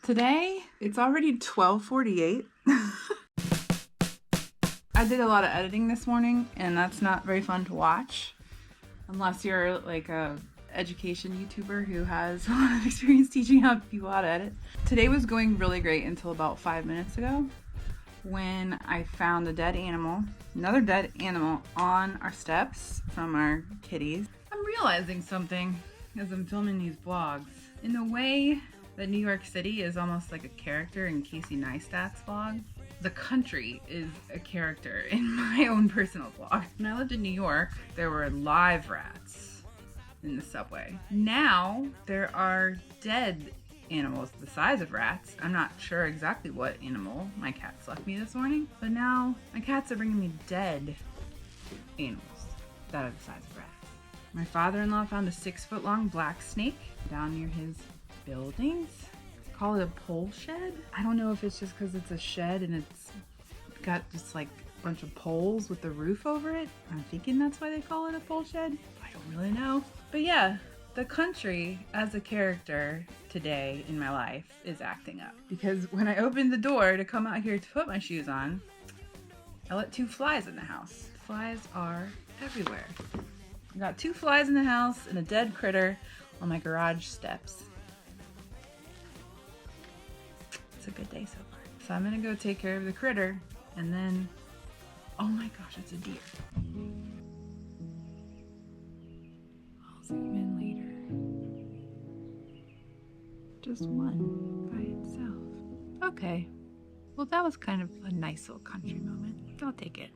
Today, it's already 12:48. I did a lot of editing this morning, and that's not very fun to watch unless you're like a education YouTuber who has a lot of experience teaching people how to edit. Today was going really great until about 5 minutes ago when I found a dead animal, another dead animal on our steps from our kitties. I'm realizing something as I'm filming these vlogs. In a way that New York City is almost like a character in Casey Neistat's vlog, the country is a character in my own personal vlog. When I lived in New York, there were live rats in the subway. Now there are dead animals the size of rats. I'm not sure exactly what animal my cats left me this morning, but now my cats are bringing me dead animals that are the size of rats. My father-in-law found a 6-foot-long black snake down near his buildings. Call it a pole shed. I don't know if it's just because it's a shed and it's got just like a bunch of poles with the roof over it. I'm thinking that's why they call it a pole shed. I don't really know. But yeah, the country as a character today in my life is acting up. Because when I opened the door to come out here to put my shoes on, I let 2 flies in the house. Flies are everywhere. I got 2 flies in the house and a dead critter on my garage steps. A good day so far. So I'm gonna go take care of the critter and then, oh my gosh, it's a deer. I'll zoom in later. Just one by itself. Okay, well that was kind of a nice little country moment. I'll take it.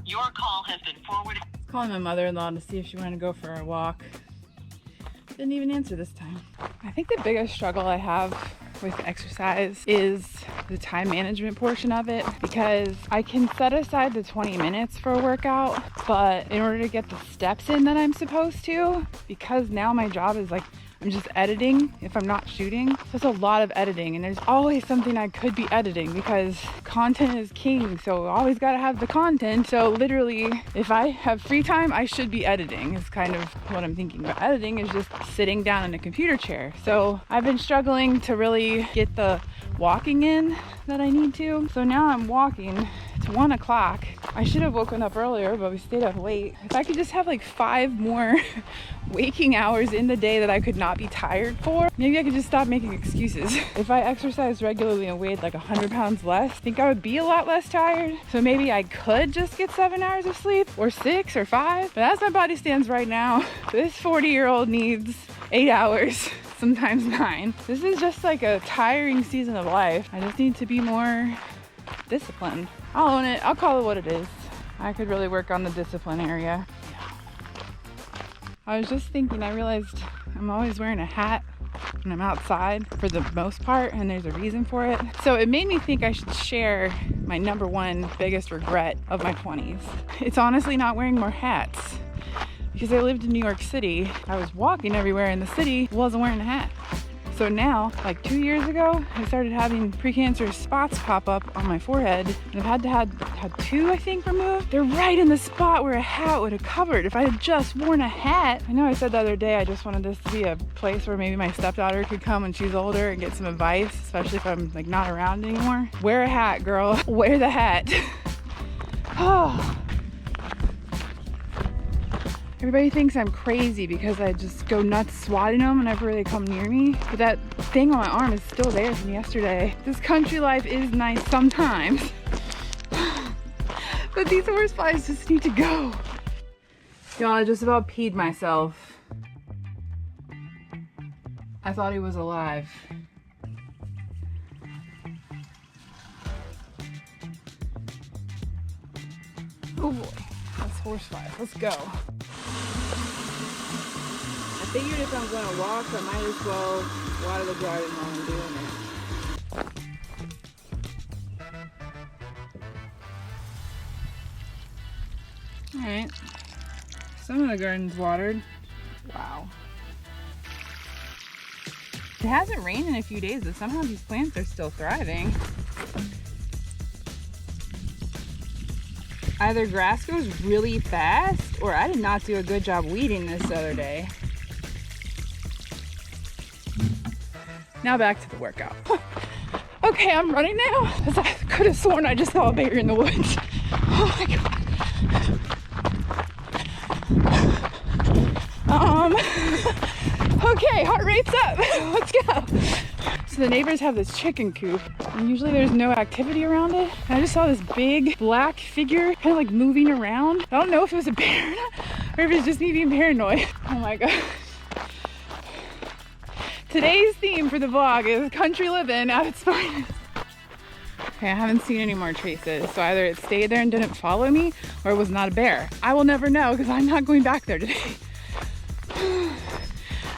Your call has been forwarded. Calling my mother-in-law to see if she wanted to go for a walk. Didn't even answer this time. I think the biggest struggle I have with exercise is the time management portion of it, because I can set aside the 20 minutes for a workout, but in order to get the steps in that I'm supposed to, because now my job is like I'm just editing if I'm not shooting. So it's a lot of editing, and there's always something I could be editing because content is king. So always gotta have the content. So literally, if I have free time, I should be editing is kind of what I'm thinking. But editing is just sitting down in a computer chair. So I've been struggling to really get the walking in that I need to. So now I'm walking. It's 1 o'clock. I should have woken up earlier, but we stayed up late. If I could just have like 5 more waking hours in the day that I could not be tired for, maybe I could just stop making excuses. If I exercised regularly and weighed like 100 pounds less, I think I would be a lot less tired. So maybe I could just get 7 hours of sleep, or 6 or 5. But as my body stands right now, this 40-year-old needs 8 hours. Sometimes 9. This is just like a tiring season of life. I just need to be more disciplined. I'll own it. I'll call it what it is. I could really work on the discipline area. I was just thinking, I realized I'm always wearing a hat when I'm outside for the most part, and there's a reason for it. So it made me think I should share my number 1 biggest regret of my 20s. It's honestly not wearing more hats. Because I lived in New York City, I was walking everywhere in the city, wasn't wearing a hat. So now, like 2 years ago, I started having precancerous spots pop up on my forehead, and I've had 2, I think, removed. They're right in the spot where a hat would have covered if I had just worn a hat. I know I said the other day I just wanted this to be a place where maybe my stepdaughter could come when she's older and get some advice, especially if I'm like not around anymore. Wear a hat, girl. Wear the hat. Oh. Everybody thinks I'm crazy because I just go nuts swatting them whenever they come near me. But that thing on my arm is still there from yesterday. This country life is nice sometimes. But these horseflies just need to go. Y'all, I just about peed myself. I thought he was alive. Oh boy, that's horseflies. Let's go. I figured if I'm going to walk, I might as well water the garden while I'm doing it. Alright. Some of the garden's watered. Wow. It hasn't rained in a few days, but somehow these plants are still thriving. Either grass goes really fast or I did not do a good job weeding this other day. Now back to the workout. Okay, I'm running now because I could have sworn I just saw a bear in the woods. Oh my god. Okay, heart rate's up. Let's go. So the neighbors have this chicken coop, and usually there's no activity around it. And I just saw this big black figure kind of like moving around. I don't know if it was a bear or not, or if it's just me being paranoid. Oh my god. Today's theme for the vlog is country living at its finest. Okay, I haven't seen any more traces, so either it stayed there and didn't follow me, or it was not a bear. I will never know because I'm not going back there today.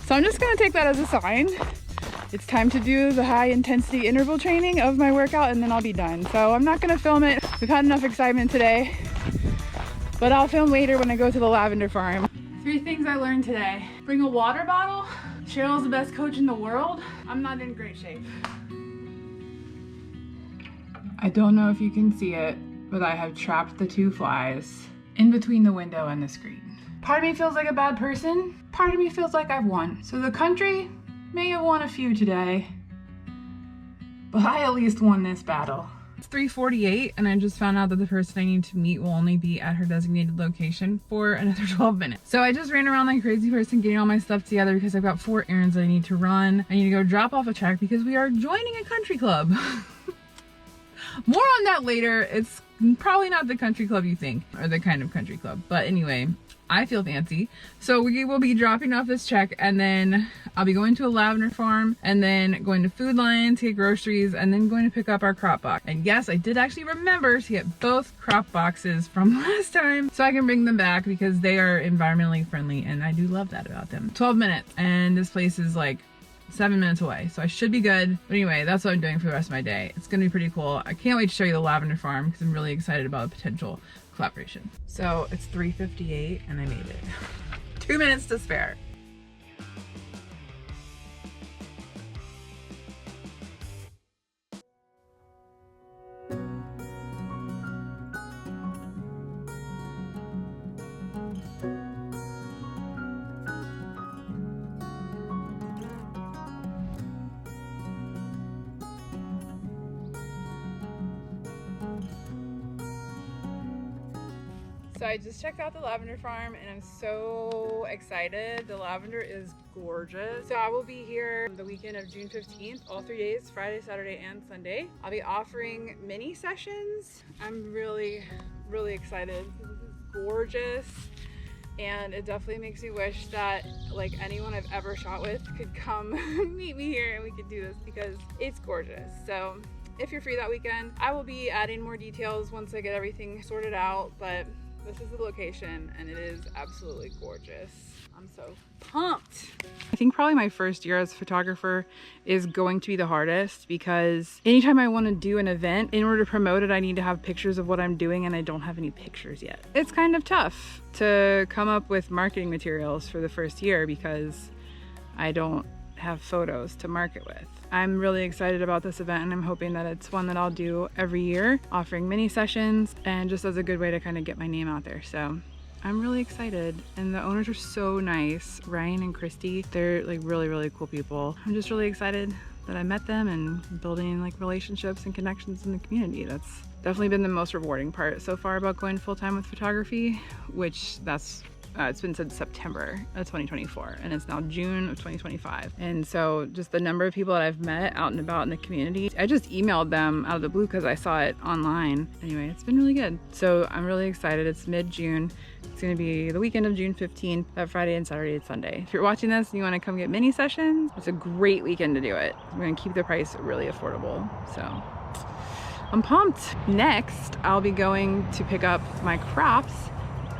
So I'm just gonna take that as a sign. It's time to do the high intensity interval training of my workout and then I'll be done. So I'm not gonna film it. We've had enough excitement today, but I'll film later when I go to the lavender farm. 3 things I learned today. Bring a water bottle. Cheryl's the best coach in the world. I'm not in great shape. I don't know if you can see it, but I have trapped the 2 flies in between the window and the screen. Part of me feels like a bad person. Part of me feels like I've won. So the country may have won a few today, but I at least won this battle. It's 3:48 and I just found out that the person I need to meet will only be at her designated location for another 12 minutes. So I just ran around like a crazy person getting all my stuff together because I've got 4 errands that I need to run. I need to go drop off a check because we are joining a country club. More on that later. It's probably not the country club you think, or the kind of country club. But anyway, I feel fancy. So we will be dropping off this check and then I'll be going to a lavender farm and then going to Food Lion to get groceries and then going to pick up our crop box. And yes, I did actually remember to get both crop boxes from last time so I can bring them back because they are environmentally friendly and I do love that about them. 12 minutes and this place is like 7 minutes away, so I should be good. But anyway, that's what I'm doing for the rest of my day. It's gonna be pretty cool. I can't wait to show you the lavender farm because I'm really excited about the potential collaboration. So it's 3:58 and I made it. 2 minutes to spare. So I just checked out the lavender farm and I'm so excited. The lavender is gorgeous. So I will be here the weekend of June 15th, all 3 days, Friday, Saturday, and Sunday. I'll be offering mini sessions. I'm really excited. This is gorgeous. And it definitely makes me wish that like anyone I've ever shot with could come meet me here and we could do this because it's gorgeous. So if you're free that weekend, I will be adding more details once I get everything sorted out, but this is the location and it is absolutely gorgeous. I'm so pumped. I think probably my first year as a photographer is going to be the hardest because anytime I want to do an event, in order to promote it, I need to have pictures of what I'm doing and I don't have any pictures yet. It's kind of tough to come up with marketing materials for the first year because I don't have photos to market with. I'm really excited about this event and I'm hoping that it's one that I'll do every year, offering mini sessions and just as a good way to kind of get my name out there. So I'm really excited and the owners are so nice. Ryan and Christy, they're like really cool people. I'm just really excited that I met them and building like relationships and connections in the community. That's definitely been the most rewarding part so far about going full-time with photography, which it's been since September of 2024 and it's now June of 2025. And so just the number of people that I've met out and about in the community, I just emailed them out of the blue because I saw it online. Anyway, it's been really good. So I'm really excited. It's mid-June. It's gonna be the weekend of June 15th, that Friday and Saturday and Sunday. If you're watching this and you wanna come get mini sessions, it's a great weekend to do it. We're gonna keep the price really affordable. So I'm pumped. Next, I'll be going to pick up my crops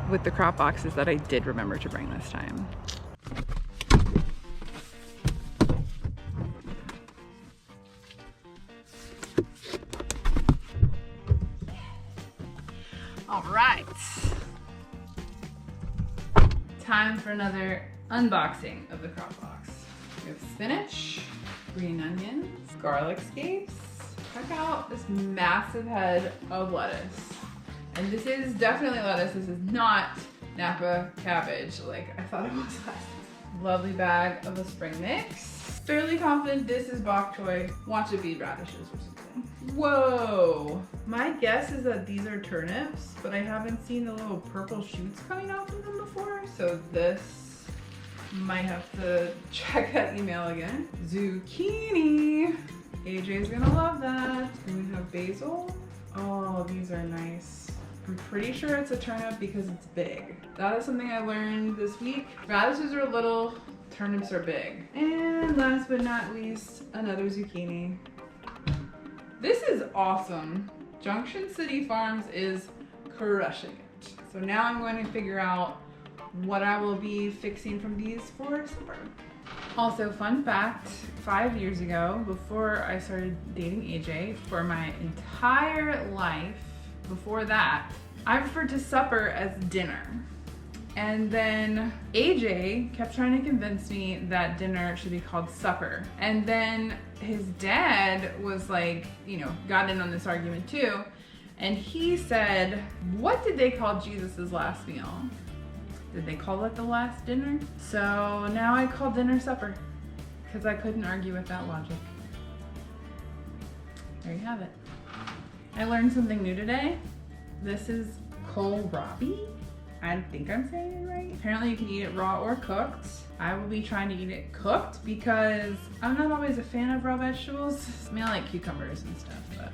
with the crop boxes that I did remember to bring this time. All right. Time for another unboxing of the crop box. We have spinach, green onions, garlic scapes. Check out this massive head of lettuce. And this is definitely lettuce. This is not Napa cabbage like I thought it was last time. Lovely bag of a spring mix. Fairly confident this is bok choy. Watch it be radishes or something. Whoa! My guess is that these are turnips, but I haven't seen the little purple shoots coming out from them before, so this might have to check that email again. Zucchini! AJ's gonna love that. And we have basil. Oh, these are nice. I'm pretty sure it's a turnip because it's big. That is something I learned this week. Radishes are little, turnips are big. And last but not least, another zucchini. This is awesome. Junction City Farms is crushing it. So now I'm going to figure out what I will be fixing from these for supper. Also, fun fact, 5 years ago, before I started dating AJ, for my entire life, before that, I referred to supper as dinner. And then AJ kept trying to convince me that dinner should be called supper. And then his dad was like, you know, got in on this argument too. And he said, what did they call Jesus's last meal? Did they call it the last dinner? So now I call dinner supper because I couldn't argue with that logic. There you have it. I learned something new today. This is Kohlrabi. I think I'm saying it right. Apparently you can eat it raw or cooked. I will be trying to eat it cooked because I'm not always a fan of raw vegetables. I mean, I like cucumbers and stuff, but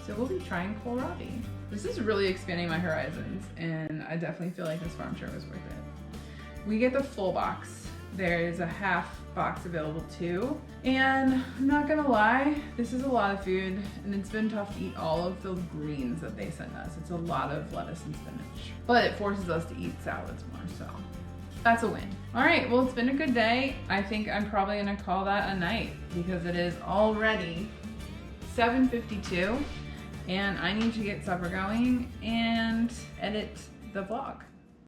so we'll be trying Kohlrabi. This is really expanding my horizons, and I definitely feel like this farm share was worth it. We get the full box. There's a half box available too. And I'm not gonna lie, this is a lot of food, and it's been tough to eat all of the greens that they send us. It's a lot of lettuce and spinach. But it forces us to eat salads more, so that's a win. All right, well, it's been a good day. I think I'm probably gonna call that a night because it is already 7:52. And I need to get supper going and edit the vlog.